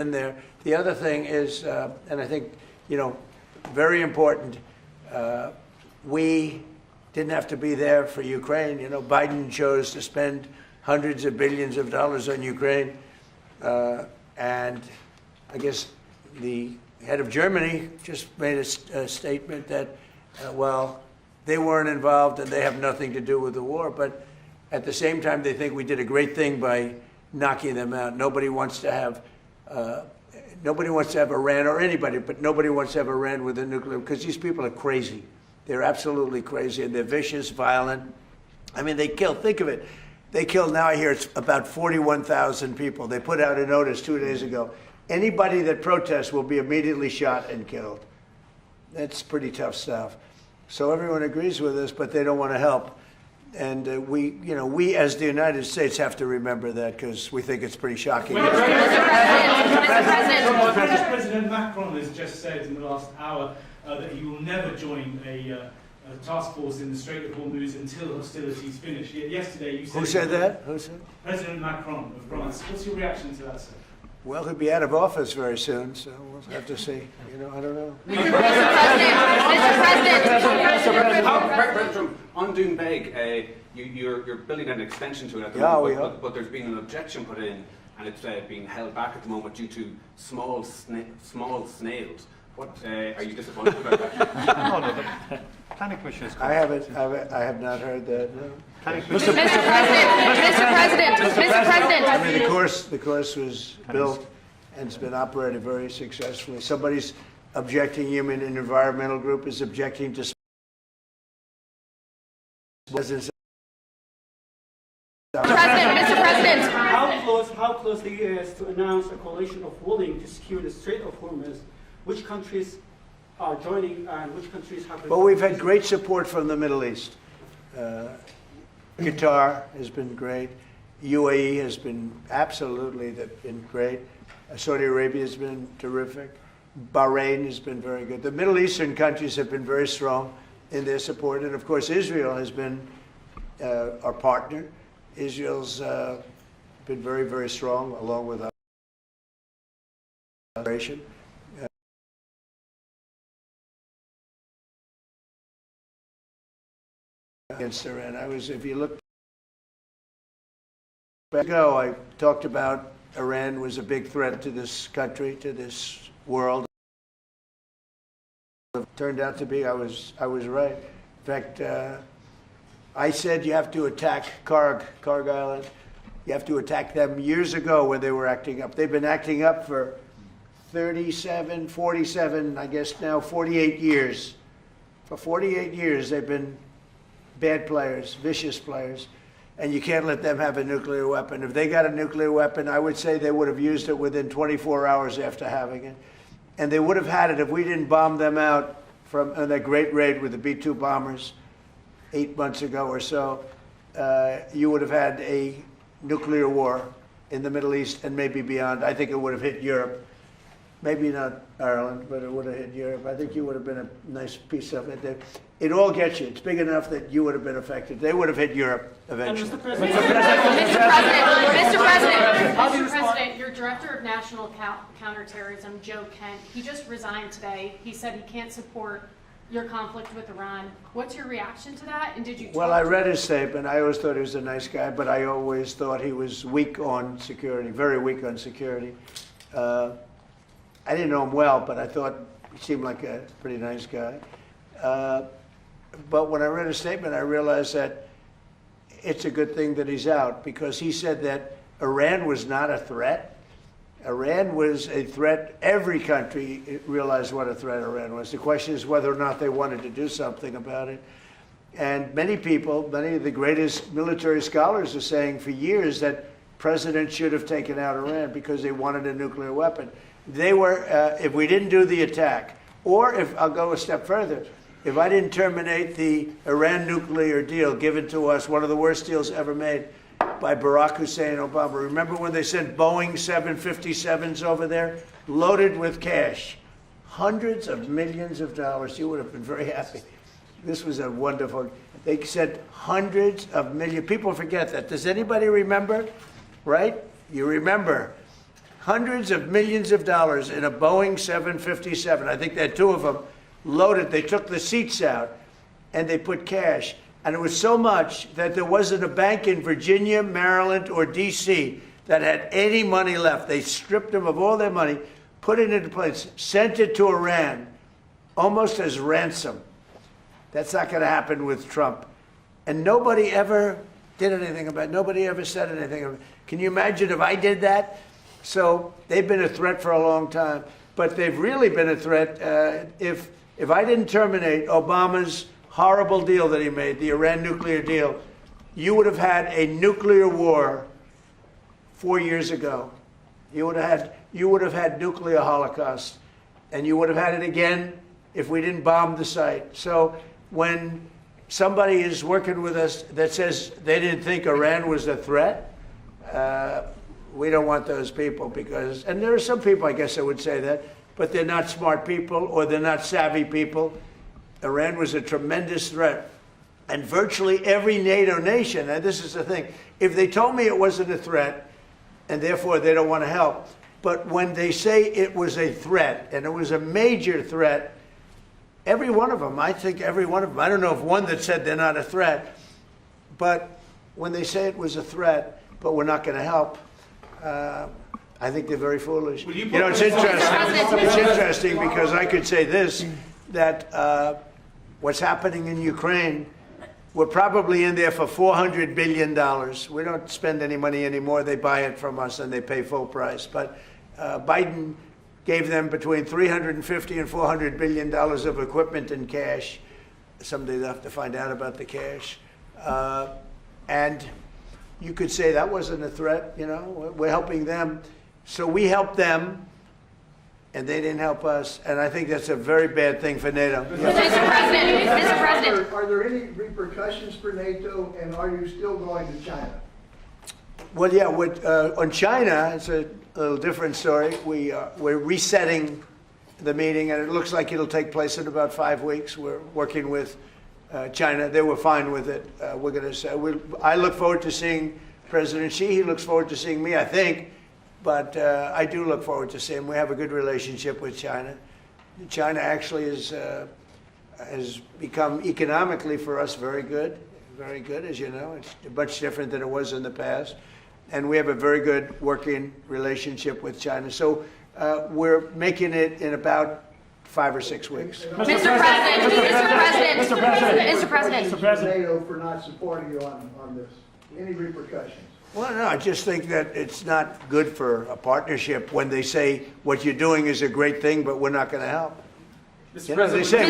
in there. The other thing is, and I think, very important, we didn't have to be there for Ukraine. Biden chose to spend hundreds of billions of dollars on Ukraine. And I guess the head of Germany just made a statement that, well, they weren't involved and they have nothing to do with the war. But at the same time, they think we did a great thing by knocking them out. Nobody wants to have Iran, or anybody, but nobody wants to have Iran with a nuclear, because these people are crazy. They're absolutely crazy, and they're vicious, violent. I mean, they kill, think of it. They killed, now I hear it's about 41,000 people. They put out a notice 2 days ago. Anybody that protests will be immediately shot and killed. That's pretty tough stuff. So everyone agrees with us, but they don't want to help. And we as the United States have to remember that, because we think it's pretty shocking. President Macron has just said in the last hour that he will never join a task force in the Strait of Hormuz until hostilities finish. Yet yesterday you said... Who said that? Who said? President Macron of France. What's your reaction to that, sir? Well, he'll be out of office very soon, so we'll have to see. I don't know. Mr. President, on Doonbeg, you're building an extension to it at the moment, but there's been an objection put in, and it's being held back at the moment due to small snails. What are you disappointed about that? No, the planning commission is. I have not heard that. No. Mr. President. I mean, the course was built and it's been operated very successfully. Somebody's objecting. Human and environmental group is objecting to. Mr. President. How close the U.S. to announce a coalition of willing to secure the Strait of Hormuz? Which countries are joining and which countries have... Well, we've had great support from the Middle East. Qatar has been great. UAE has been been great. Saudi Arabia has been terrific. Bahrain has been very good. The Middle Eastern countries have been very strong in their support. And of course, Israel has been our partner. Israel's been very, very strong, along with our operation. Against Iran. If you look back ago, I talked about Iran was a big threat to this country, to this world. It turned out to be, I was right. In fact, I said you have to attack Karg Island. You have to attack them years ago when they were acting up. They've been acting up for 47, I guess now 48 years. For 48 years, they've been bad players, vicious players, and you can't let them have a nuclear weapon. If they got a nuclear weapon, I would say they would have used it within 24 hours after having it. And they would have had it if we didn't bomb them out from that great raid with the B-2 bombers 8 months ago or so. You would have had a nuclear war in the Middle East and maybe beyond. I think it would have hit Europe. Maybe not Ireland, but it would have hit Europe. I think you would have been a nice piece of it. It all gets you. It's big enough that you would have been affected. They would have hit Europe eventually. Mr. President, your Director of National Counterterrorism, Joe Kent, he just resigned today. He said he can't support your conflict with Iran. What's your reaction to that? And did you? Well, I read his statement. I always thought he was a nice guy, but I always thought he was weak on security, very weak on security. I didn't know him well, but I thought he seemed like a pretty nice guy. But when I read his statement, I realized that it's a good thing that he's out, because he said that Iran was not a threat. Iran was a threat. Every country realized what a threat Iran was. The question is whether or not they wanted to do something about it. And many people, many of the greatest military scholars are saying for years that presidents should have taken out Iran because they wanted a nuclear weapon. They were, if we didn't do the attack, or if, I'll go a step further, if I didn't terminate the Iran nuclear deal given to us, one of the worst deals ever made by Barack Hussein Obama. Remember when they sent Boeing 757s over there, loaded with cash, hundreds of millions of dollars? You would have been very happy. This was a wonderful, they said hundreds of millions. People forget that. Does anybody remember? Right? You remember. hundreds of millions of dollars in a Boeing 757. I think they had two of them loaded. They took the seats out and they put cash. And it was so much that there wasn't a bank in Virginia, Maryland, or D.C. that had any money left. They stripped them of all their money, put it into place, sent it to Iran, almost as ransom. That's not going to happen with Trump. And nobody ever did anything about it. Nobody ever said anything about it. Can you imagine if I did that? So they've been a threat for a long time. But they've really been a threat. If I didn't terminate Obama's horrible deal that he made, the Iran nuclear deal, you would have had a nuclear war 4 years ago. You would have had nuclear holocaust, and you would have had it again if we didn't bomb the site. So when somebody is working with us that says they didn't think Iran was a threat, we don't want those people because, and there are some people I guess that would say that, but they're not smart people or they're not savvy people. Iran was a tremendous threat. And virtually every NATO nation, and this is the thing, if they told me it wasn't a threat, and therefore they don't want to help, but when they say it was a threat, and it was a major threat, every one of them, I think every one of them, I don't know of one that said they're not a threat, but when they say it was a threat, but we're not going to help, I think they're very foolish. You know, it's interesting. It's interesting because I could say this, that what's happening in Ukraine, we're probably in there for $400 billion. We don't spend any money anymore. They buy it from us and they pay full price. But Biden gave them between $350 and $400 billion of equipment and cash. Someday they'll have to find out about the cash. And you could say that wasn't a threat, you know. We're helping them. So we helped them, and they didn't help us. And I think that's a very bad thing for NATO. Mr. President. Are there any repercussions for NATO, and are you still going to China? Well, yeah, on China, it's a little different story. We're resetting the meeting, and it looks like it'll take place in about 5 weeks. We're working with China. They were fine with it. We're going to say, I look forward to seeing President Xi. He looks forward to seeing me, I think. But I do look forward to seeing him. We have a good relationship with China. China actually has become economically for us very good, as you know. It's much different than it was in the past. And we have a very good working relationship with China. So we're making it in about 5 or 6 weeks. Mr. President. NATO for not supporting you on this. Any repercussions? Well, no, I just think that it's not good for a partnership when they say what you're doing is a great thing, but we're not going to help. You know, they say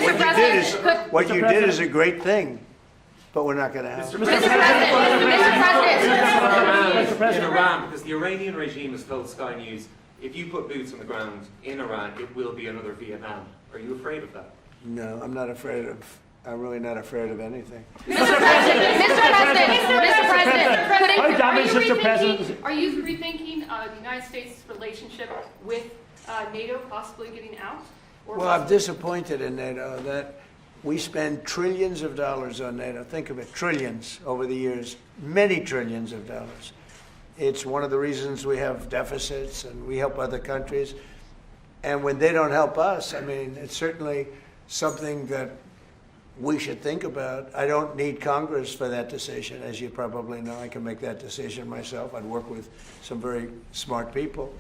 what you did is a great thing, but we're not going to help. Mr. President. In Iran, because the Iranian regime has told Sky News, if you put boots on the ground in Iran, it will be another Vietnam. Are you afraid of that? No, I'm not afraid of. I'm really not afraid of anything. Mr. President. Are you rethinking the United States' relationship with NATO possibly getting out? Well, I'm disappointed in NATO that we spend trillions of dollars on NATO. Think of it, trillions over the years, many trillions of dollars. It's one of the reasons we have deficits and we help other countries. And when they don't help us, I mean, it's certainly something that we should think about. I don't need Congress for that decision, as you probably know. I can make that decision myself. I'd work with some very smart people.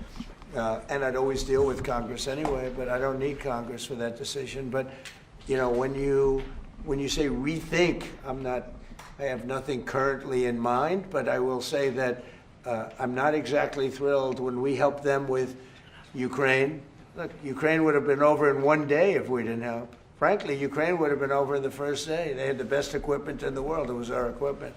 And I'd always deal with Congress anyway, but I don't need Congress for that decision. But, you know, when you say rethink, I have nothing currently in mind, but I will say that I'm not exactly thrilled when we help them with Ukraine. Look, Ukraine would have been over in 1 day if we didn't help. Frankly, Ukraine would have been over in the first day. They had the best equipment in the world. It was our equipment,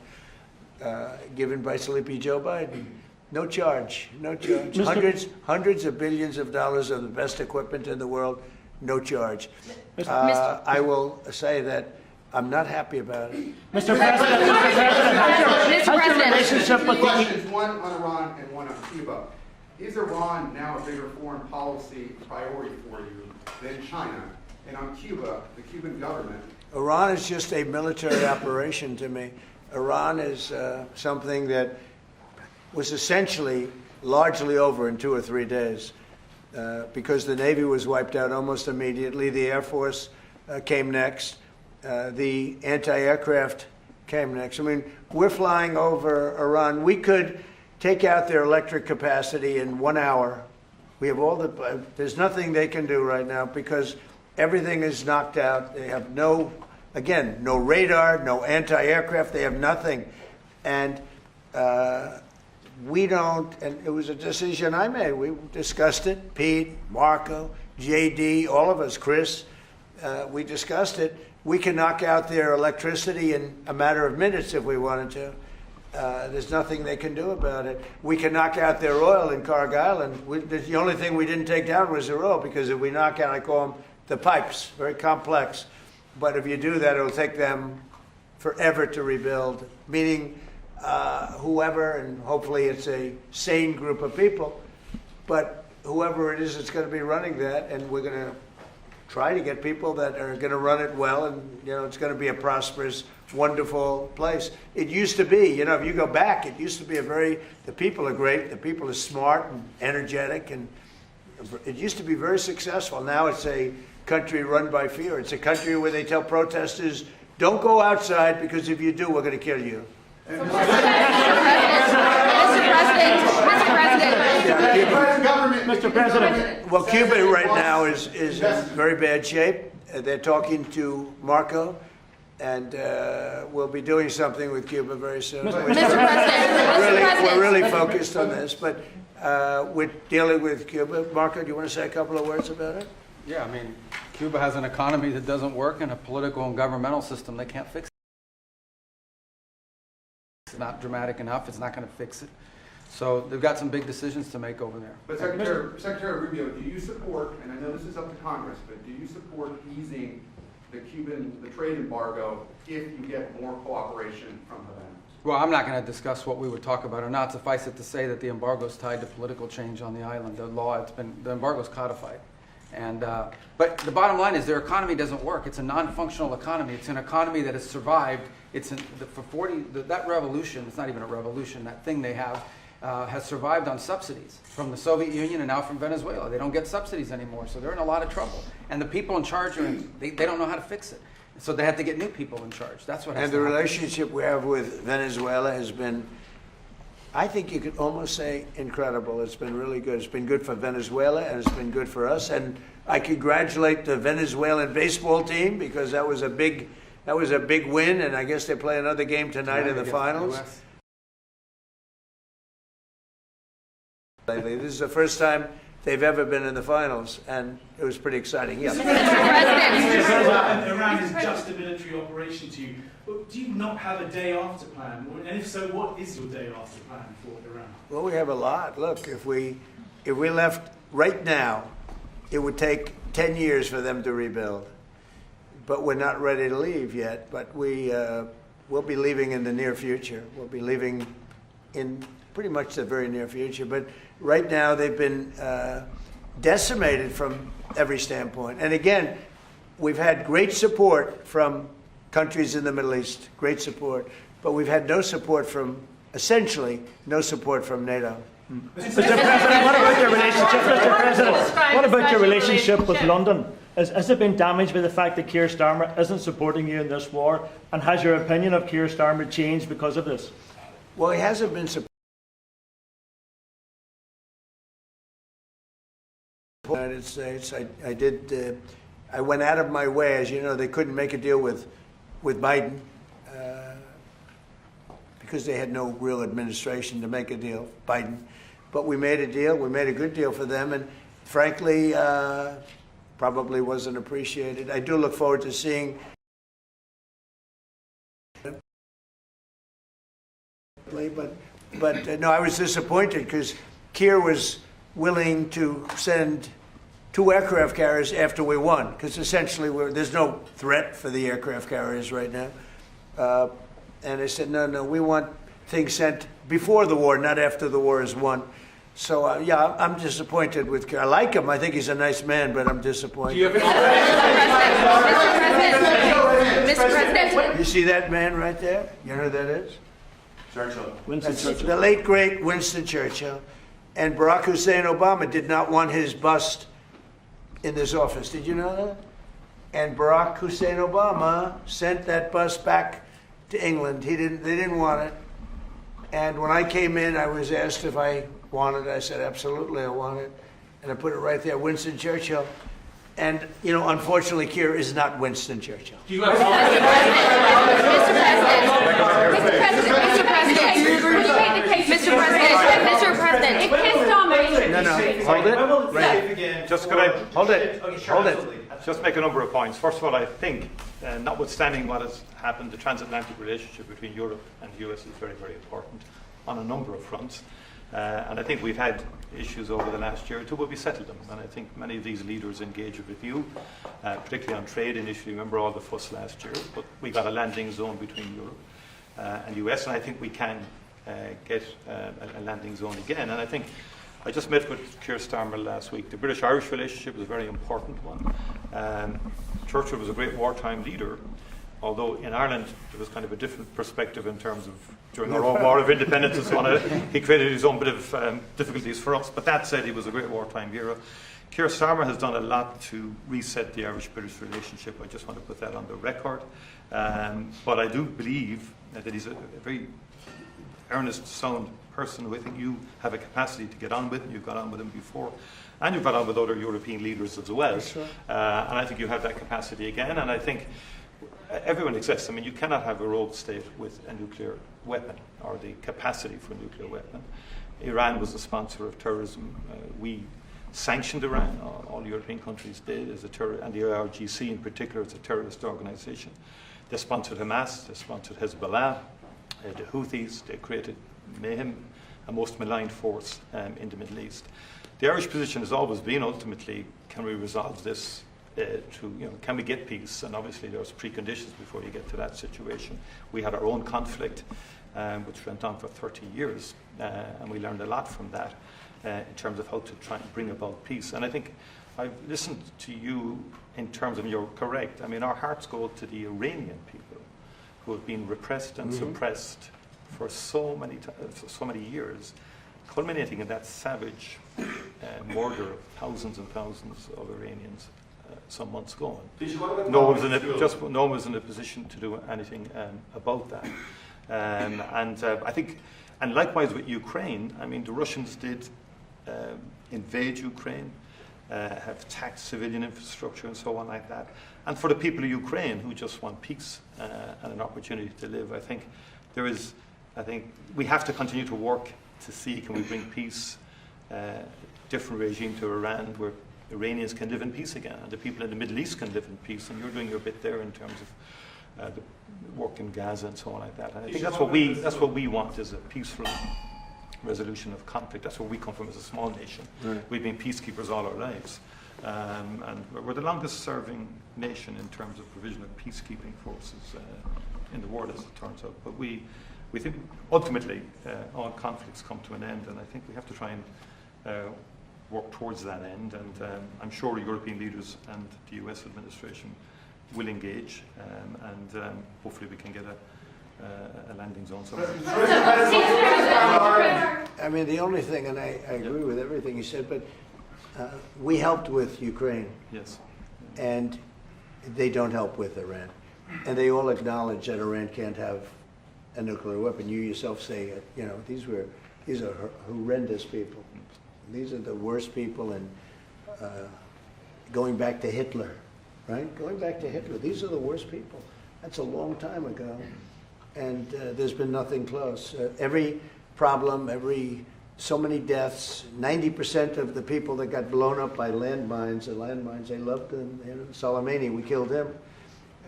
given by Sleepy Joe Biden. No charge, no charge. Hundreds of billions of dollars of the best equipment in the world, no charge. I will say that I'm not happy about it. Mr. President. Two questions, one on Iran and one on Cuba. Is Iran now a bigger foreign policy priority for you than China? And on Cuba, the Cuban government. Iran is just a military operation to me. Iran is something that was essentially largely over in 2 or 3 days because the Navy was wiped out almost immediately. The Air Force came next. The anti-aircraft came next. I mean, we're flying over Iran. We could take out their electric capacity in 1 hour. We have all the, there's nothing they can do right now because everything is knocked out. They have no radar, no anti-aircraft. They have nothing. And we don't, and it was a decision I made. We discussed it, Pete, Marco, JD, all of us, Chris, we discussed it. We can knock out their electricity in a matter of minutes if we wanted to. There's nothing they can do about it. We can knock out their oil in Carg Island. The only thing we didn't take down was their oil because if we knock out, I call them the pipes, very complex. But if you do that, it'll take them forever to rebuild, meaning whoever, and hopefully it's a sane group of people, but whoever it is that's going to be running that, and we're going to try to get people that are going to run it well, and it's going to be a prosperous, wonderful place. It used to be, if you go back, it used to be the people are great, the people are smart and energetic, and it used to be very successful. Now it's a country run by fear. It's a country where they tell protesters, don't go outside because if you do, we're going to kill you. Mr. President. Well, Cuba right now is in very bad shape. They're talking to Marco, and we'll be doing something with Cuba very soon. Mr. President. We're really focused on this, but we're dealing with Cuba. Marco, do you want to say a couple of words about it? Yeah, I mean, Cuba has an economy that doesn't work and a political and governmental system they can't fix. It's not dramatic enough. It's not going to fix it. So they've got some big decisions to make over there. But Secretary Rubio, do you support, and I know this is up to Congress, but do you support easing the trade embargo if you get more cooperation from Havana? Well, I'm not going to discuss what we would talk about or not. Suffice it to say that the embargo is tied to political change on the island. The embargo is codified. And but the bottom line is their economy doesn't work. It's a non-functional economy. It's an economy that has survived. That revolution, it's not even a revolution, that thing they have, has survived on subsidies from the Soviet Union and now from Venezuela. They don't get subsidies anymore, so they're in a lot of trouble. And the people in charge, they don't know how to fix it. So they have to get new people in charge. That's what has to happen. And the relationship we have with Venezuela has been, I think you could almost say, incredible. It's been really good. It's been good for Venezuela, and it's been good for us. And I congratulate the Venezuelan baseball team because that was a big win, and I guess they play another game tonight in the finals. This is the first time they've ever been in the finals, and it was pretty exciting. Yeah. Iran is just a military operation to you. But do you not have a day after plan? And if so, what is your day after plan for Iran? Well, we have a lot. Look, if we left right now, it would take 10 years for them to rebuild. But we're not ready to leave yet. But we'll be leaving in the near future. We'll be leaving in pretty much the very near future. But right now, they've been decimated from every standpoint. And again, we've had great support from countries in the Middle East, great support. But we've had no support from, essentially, no support from NATO. Mr. President, what about your relationship, Mr. President? What about your relationship with London? Has it been damaged by the fact that Keir Starmer isn't supporting you in this war? And has your opinion of Keir Starmer changed because of this? Well, he hasn't been supporting the United States. I went out of my way. As you know, they couldn't make a deal with Biden because they had no real administration to make a deal, Biden. But we made a deal. We made a good deal for them, and frankly, probably wasn't appreciated. I do look forward to seeing. But no, I was disappointed because Keir was willing to send 2 aircraft carriers after we won, because essentially there's no threat for the aircraft carriers right now. And I said, no, we want things sent before the war, not after the war is won. So, yeah, I'm disappointed with Keir. I like him. I think he's a nice man, but I'm disappointed. Mr. President. You see that man right there? You know who that is? Churchill. That's the late, great Winston Churchill. And Barack Hussein Obama did not want his bust in this office. Did you know that? And Barack Hussein Obama sent that bust back to England. They didn't want it. And when I came in, I was asked if I wanted it. I said, absolutely, I want it. And I put it right there, Winston Churchill. And, unfortunately, Keir is not Winston Churchill. Mr. President, it pissed on me. No, hold it. Right. Just could I Hold it. Hold it. just make a number of points. First of all, I think, notwithstanding what has happened, the transatlantic relationship between Europe and the US is very, very important on a number of fronts. And I think we've had issues over the last year or two, but we settled them. And I think many of these leaders engaged with you, particularly on trade initially. Remember all the fuss last year, but we got a landing zone between Europe and US, and I think we can get a landing zone again. And I think I just met with Keir Starmer last week. The British-Irish relationship is a very important one. Churchill was a great wartime leader, although in Ireland there was kind of a different perspective in terms of during our own War of Independence and so on. He created his own bit of difficulties for us, but that said, he was a great wartime hero. Keir Starmer has done a lot to reset the Irish-British relationship. I just want to put that on the record. But I do believe that he's a very earnest, sound person who I think you have a capacity to get on with, and you've got on with him before, and you've got on with other European leaders as well. Sure. And I think you have that capacity again, and I think everyone exists. I mean, you cannot have a rogue state with a nuclear weapon or the capacity for a nuclear weapon. Iran was a sponsor of terrorism. We sanctioned Iran, all European countries did, as a and the IRGC in particular as a terrorist organization. They sponsored Hamas, they sponsored Hezbollah, the Houthis. They created mayhem, a most maligned force in the Middle East. The Irish position has always been ultimately, can we resolve this can we get peace? And obviously there's preconditions before you get to that situation. We had our own conflict, which went on for 30 years, and we learned a lot from that in terms of how to try and bring about peace. And I think I've listened to you in terms of, you're correct. I mean, our hearts go to the Iranian people who have been repressed and suppressed for so many years, culminating in that savage murder of thousands and thousands of Iranians some months ago. No one was in a position to do anything about that. I think, and likewise with Ukraine, I mean, the Russians did invade Ukraine, have attacked civilian infrastructure and so on like that. And for the people of Ukraine who just want peace and an opportunity to live, I think we have to continue to work to see, can we bring peace, different regime to Iran where Iranians can live in peace again, and the people in the Middle East can live in peace, and you're doing your bit there in terms of the work in Gaza and so on like that. And I think that's what we want, is a peaceful resolution of conflict. That's where we come from as a small nation. Right. We've been peacekeepers all our lives, and we're the longest serving nation in terms of provision of peacekeeping forces in the world, as it turns out. But we think ultimately all conflicts come to an end, and I think we have to try and work towards that end, and I'm sure European leaders and the US administration will engage, and hopefully we can get a landing zone somewhere. I mean, the only thing, and I agree with everything you said, but we helped with Ukraine. Yes. And they don't help with Iran. And they all acknowledge that Iran can't have a nuclear weapon. You yourself say, these are horrendous people. These are the worst people, and going back to Hitler, right? Going back to Hitler, these are the worst people. That's a long time ago, and there's been nothing close. Every problem, so many deaths, 90% of the people that got blown up by landmines, they loved them. Soleimani, we killed him.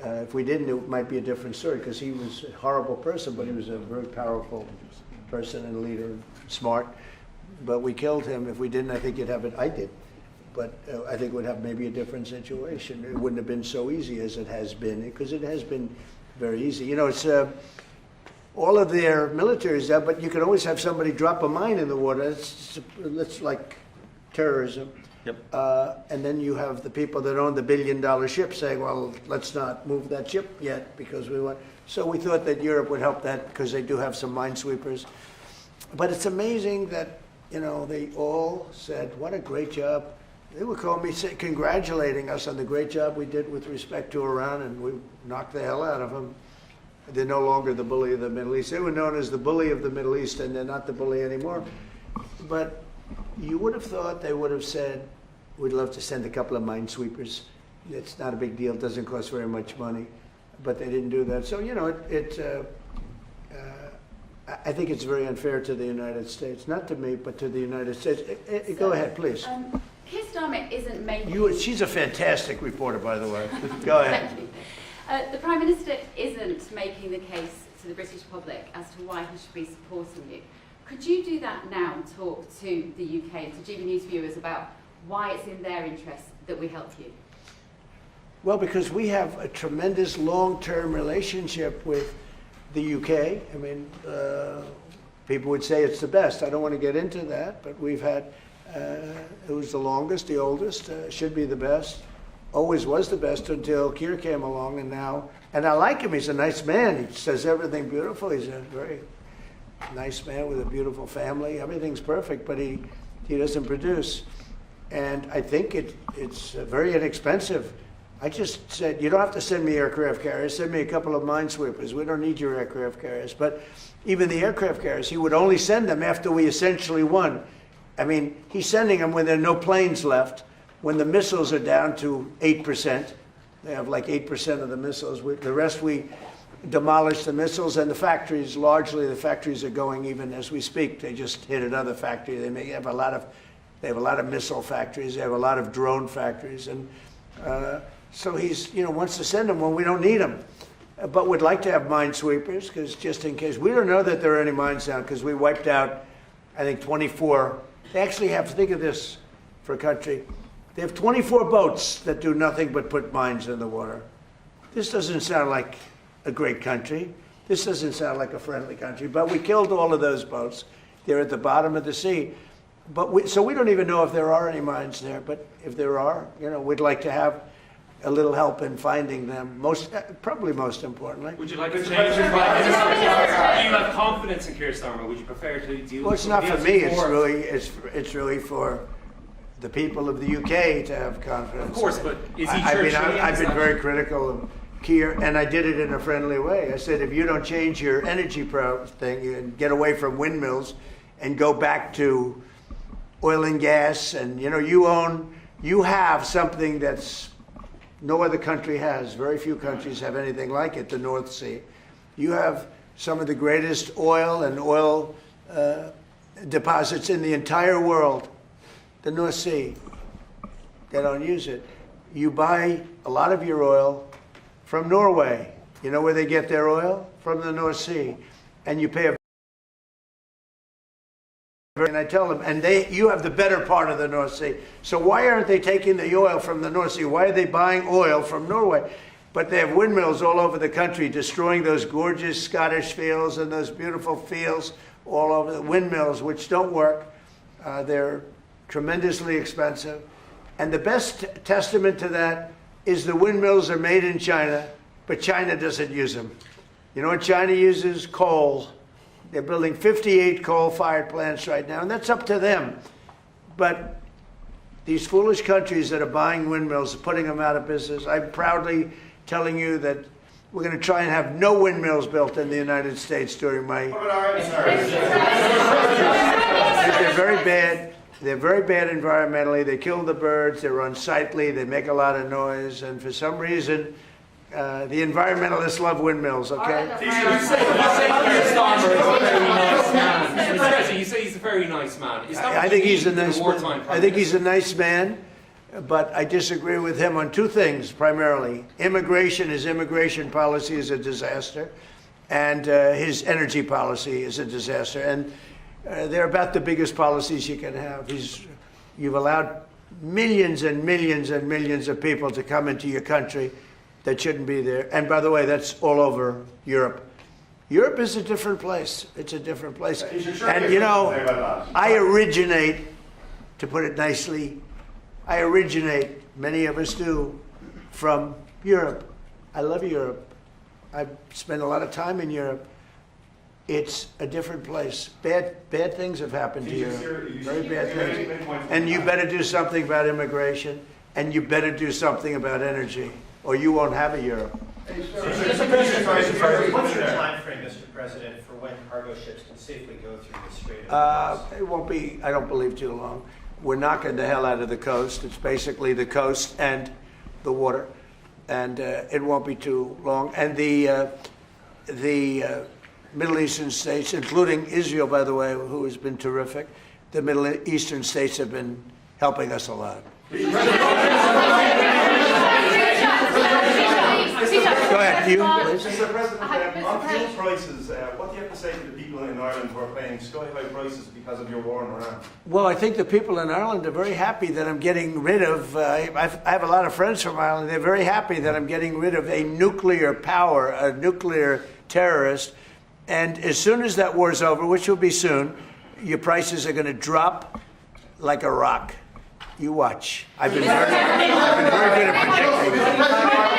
If we didn't, it might be a different story, because he was a horrible person, but he was a very powerful person and leader, smart. But we killed him. If we didn't, I think you'd have it. I did. But I think we'd have maybe a different situation. It wouldn't have been so easy as it has been, because it has been very easy. It's all of their military is there, but you can always have somebody drop a mine in the water. It's like terrorism. Yep. And then you have the people that own the billion-dollar ship saying, well, let's not move that ship yet because we want. So we thought that Europe would help that, because they do have some minesweepers. But it's amazing that they all said, what a great job. They would call me congratulating us on the great job we did with respect to Iran, and we knocked the hell out of them. They're no longer the bully of the Middle East. They were known as the bully of the Middle East, and they're not the bully anymore. But you would have thought they would have said, we'd love to send a couple of minesweepers. It's not a big deal. It doesn't cost very much money. But they didn't do that. So, I think it's very unfair to the United States. Not to me, but to the United States. Go ahead, please. Keir Starmer isn't making... She's a fantastic reporter, by the way. Go ahead. Thank you. The Prime Minister isn't making the case to the British public as to why he should be supporting you. Could you do that now and talk to the UK, to GB News viewers, about why it's in their interest that we help you? Well, because we have a tremendous long-term relationship with the UK. I mean, people would say it's the best. I don't want to get into that, but we've had, it was the longest, the oldest, should be the best. Always was the best until Keir came along, and now, and I like him. He's a nice man. He says everything beautiful. He's a very nice man with a beautiful family. Everything's perfect, but he doesn't produce. And I think it's very inexpensive. I just said, you don't have to send me aircraft carriers. Send me a couple of minesweepers. We don't need your aircraft carriers. But even the aircraft carriers, he would only send them after we essentially won. I mean, he's sending them when there are no planes left, when the missiles are down to 8%. They have like 8% of the missiles. The rest we demolished the missiles, and the factories, largely the factories are going even as we speak. They just hit another factory. They have a lot of missile factories. They have a lot of drone factories. And so he's, wants to send them when we don't need them. But we'd like to have minesweepers, because just in case. We don't know that there are any mines down, because we wiped out, I think, 24. They actually have, think of this for a country. They have 24 boats that do nothing but put mines in the water. This doesn't sound like a great country. This doesn't sound like a friendly country. But we killed all of those boats. They're at the bottom of the sea. But so we don't even know if there are any mines there. But if there are, we'd like to have a little help in finding them. Probably most importantly. Would you like to change your mind? Do you have confidence in Keir Starmer? Would you prefer to deal with? Well, it's not for me. It's really for the people of the UK to have confidence. Of course, but is he church? I've been very critical of Keir, and I did it in a friendly way. I said, if you don't change your energy thing and get away from windmills and go back to oil and gas, and you have something that's no other country has. Very few countries have anything like it, the North Sea. You have some of the greatest oil and oil deposits in the entire world, the North Sea. They don't use it. You buy a lot of your oil from Norway. You know where they get their oil? From the North Sea. And you pay and I tell them, and you have the better part of the North Sea. So why aren't they taking the oil from the North Sea? Why are they buying oil from Norway? But they have windmills all over the country, destroying those gorgeous Scottish fields and those beautiful fields all over the windmills, which don't work. They're tremendously expensive. And the best testament to that is the windmills are made in China, but China doesn't use them. You know what China uses? Coal. They're building 58 coal-fired plants right now, and that's up to them. But these foolish countries that are buying windmills, putting them out of business, I'm proudly telling you that we're going to try and have no windmills built in the United States during my... They're very bad. They're very bad environmentally. They kill the birds. They're unsightly. They make a lot of noise. And for some reason, the environmentalists love windmills, okay? You say Keir Starmer is a very nice man. Mr. President, you say he's a very nice man. I think he's a nice man. I think he's a nice man, but I disagree with him on two things, primarily. His immigration policy is a disaster, and his energy policy is a disaster. And they're about the biggest policies you can have. You've allowed millions and millions and millions of people to come into your country that shouldn't be there. And by the way, that's all over Europe. Europe is a different place. It's a different place. And I originate, to put it nicely, many of us do, from Europe. I love Europe. I've spent a lot of time in Europe. it's a different place. Bad things have happened to Europe. Very bad things. And you better do something about immigration, and you better do something about energy, or you won't have a Europe. Mr. President, what's your time frame, Mr. President, for when cargo ships can safely go through the Strait of Hormuz? It won't be, I don't believe, too long. We're knocking the hell out of the coast. It's basically the coast and the water, and it won't be too long. And the Middle Eastern states, including Israel, by the way, who has been terrific, the Middle Eastern states have been helping us a lot. Go ahead, you, please. Mr. President, on fuel prices, what do you have to say to the people in Ireland who are paying sky-high prices because of your war in Iran? Well, I think the people in Ireland are very happy that I'm getting rid of, I have a lot of friends from Ireland, they're very happy that I'm getting rid of a nuclear power, a nuclear terrorist. And as soon as that war's over, which will be soon, your prices are going to drop like a rock. You watch. I've been very good at predicting.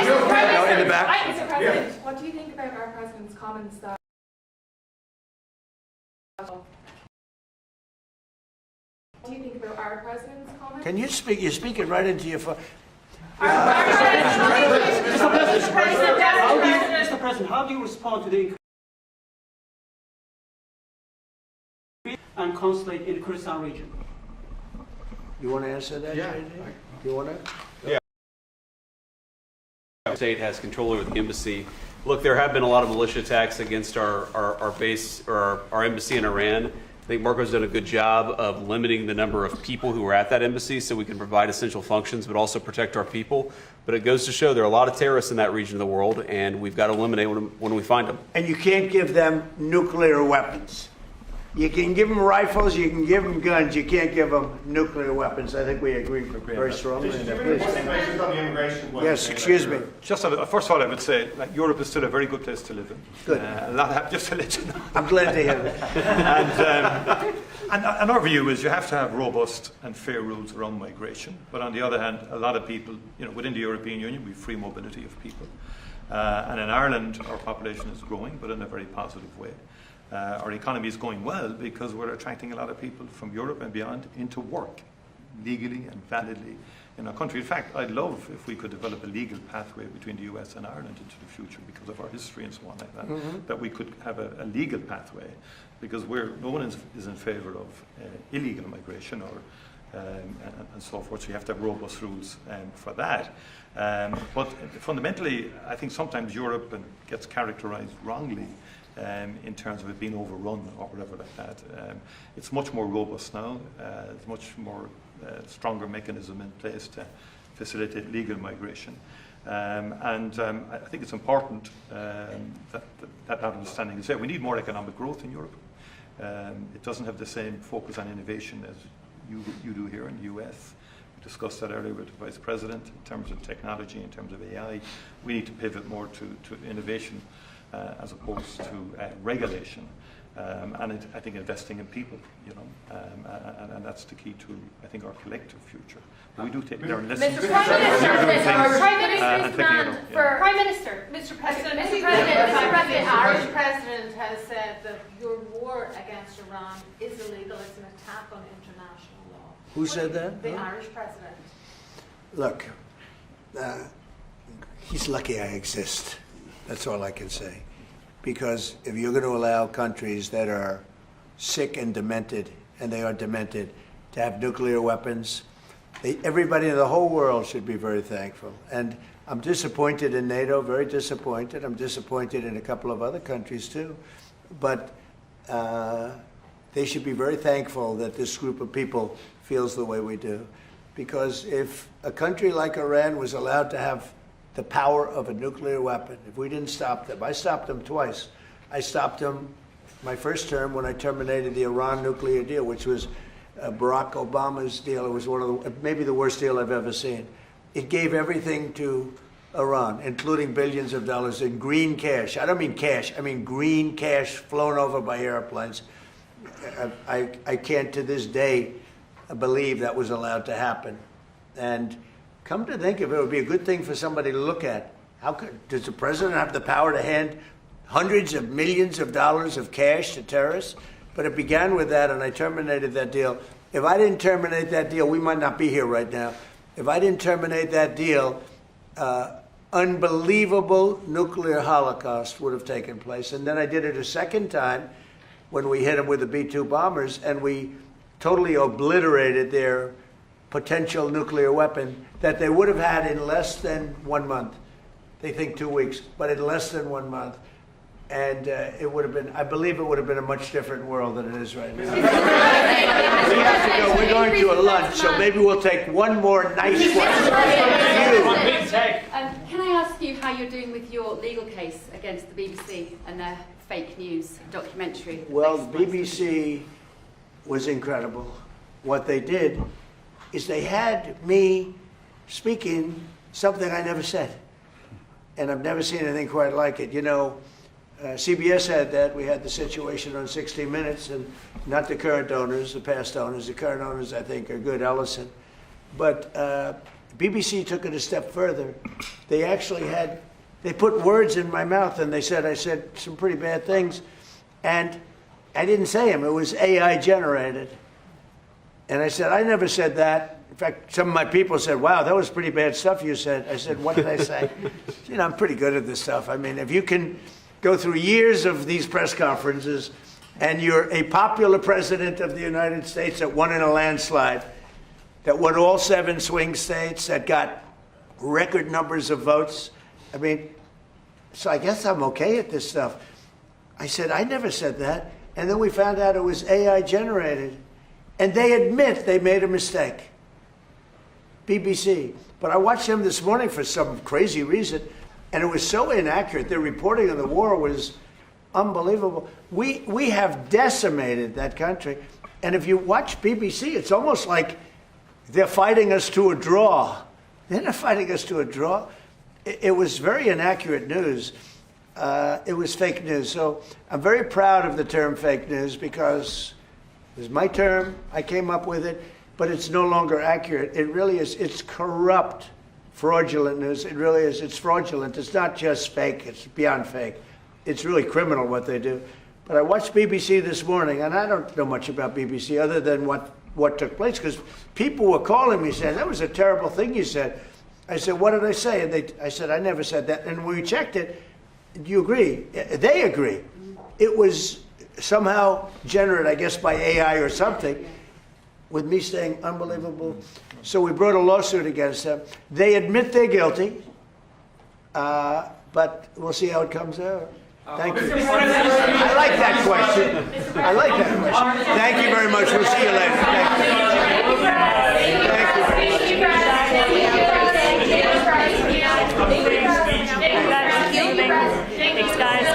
No, in the back. Mr. President, what do you think about our president's comments that? What do you think about our president's comments? Can you speak? You're speaking right into your phone. Mr. President, how do you respond to the increase and consulate in the Kurdistan region? You want to answer that, Yeah. JD? You want to? Yeah. The state has control over the embassy. Look, there have been a lot of militia attacks against our base or our embassy in Iran. I think Marco's done a good job of limiting the number of people who are at that embassy so we can provide essential functions but also protect our people. But it goes to show there are a lot of terrorists in that region of the world, and we've got to eliminate them when we find them. And you can't give them nuclear weapons. You can give them rifles, you can give them guns, you can't give them nuclear weapons. I think we agree very strongly on that. Yes, excuse me. Just first of all, I would say like, Europe is still a very good place to live in. Good. Just to let you know. I'm glad to hear that. And our view is you have to have robust and fair rules around migration. But on the other hand, a lot of people, within the European Union, we have free mobility of people. And in Ireland, our population is growing, but in a very positive way. Our economy is going well because we're attracting a lot of people from Europe and beyond into work, legally and validly in our country. In fact, I'd love if we could develop a legal pathway between the US and Ireland into the future because of our history and so on like that, that we could have a legal pathway because no one is in favor of illegal migration or and so forth. So you have to have robust rules for that. But fundamentally, I think sometimes Europe gets characterized wrongly in terms of it being overrun or whatever like that. It's much more robust now. There's much more stronger mechanism in place to facilitate legal migration. I think it's important that understanding is there. We need more economic growth in Europe. It doesn't have the same focus on innovation as you do here in the US. We discussed that earlier with the Vice President in terms of technology, in terms of AI. We need to pivot more to innovation as opposed to regulation. I think investing in people, and that's the key to, I think, our collective future. We do take their lessons. Mr. Prime Minister, Mr. President, The Irish President has said that your war against Iran is illegal. It's an attack on international law. Who said that? The Irish President. Look, he's lucky I exist. That's all I can say. Because if you're going to allow countries that are sick and demented, and they are demented, to have nuclear weapons, everybody in the whole world should be very thankful. And I'm disappointed in NATO, very disappointed. I'm disappointed in a couple of other countries too. But they should be very thankful that this group of people feels the way we do. Because if a country like Iran was allowed to have the power of a nuclear weapon, if we didn't stop them, I stopped them twice. I stopped them my first term when I terminated the Iran nuclear deal, which was Barack Obama's deal. It was maybe the worst deal I've ever seen. It gave everything to Iran, including billions of dollars in green cash. I don't mean cash, I mean green cash flown over by airplanes. I can't to this day believe that was allowed to happen. And come to think of it, it would be a good thing for somebody to look at. Does the president have the power to hand hundreds of millions of dollars of cash to terrorists. But it began with that, and I terminated that deal. If I didn't terminate that deal, we might not be here right now. If I didn't terminate that deal, unbelievable nuclear holocaust would have taken place. And then I did it a second time when we hit them with the B-2 bombers, and we totally obliterated their potential nuclear weapon that they would have had in less than 1 month. They think 2 weeks, but in less than 1 month. And it would have been, I believe it would have been a much different world than it is right now. We have to go, we're going to a lunch, so maybe we'll take one more nice one. Can I ask you how you're doing with your legal case against the BBC and their fake news documentary? Well, the BBC was incredible. What they did is they had me speaking something I never said. And I've never seen anything quite like it. You know, CBS had that. We had the situation on 60 Minutes, and not the current owners, the past owners. The current owners, I think, are good, Ellison. But BBC took it a step further. They actually had, they put words in my mouth, and I said some pretty bad things. And I didn't say them. It was AI generated. And I said, I never said that. In fact, some of my people said, wow, that was pretty bad stuff you said. I said, what did I say? You know, I'm pretty good at this stuff. I mean, if you can go through years of these press conferences and you're a popular president of the United States that won in a landslide, that won all 7 swing states, that got record numbers of votes. I mean, so I guess I'm okay at this stuff. I said, I never said that. And then we found out it was AI generated. And they admit they made a mistake. BBC. But I watched them this morning for some crazy reason, and it was so inaccurate. Their reporting of the war was unbelievable. We have decimated that country. And if you watch BBC, it's almost like they're fighting us to a draw. They're not fighting us to a draw. It was very inaccurate news. It was fake news. So I'm very proud of the term fake news because it was my term. I came up with it, but it's no longer accurate. It really is. It's corrupt, fraudulent news. It really is. It's fraudulent. It's not just fake. It's beyond fake. It's really criminal what they do. But I watched BBC this morning, and I don't know much about BBC other than what took place, because people were calling me saying, that was a terrible thing you said. I said, what did I say? And I said, I never said that. And when we checked it, do you agree? They agree. It was somehow generated, I guess, by AI or something, with me saying unbelievable. So we brought a lawsuit against them. They admit they're guilty, but we'll see how it comes out. Thank you. I like that question. I like that question. Thank you very much. We'll see you later. Thank you. Thanks, guys.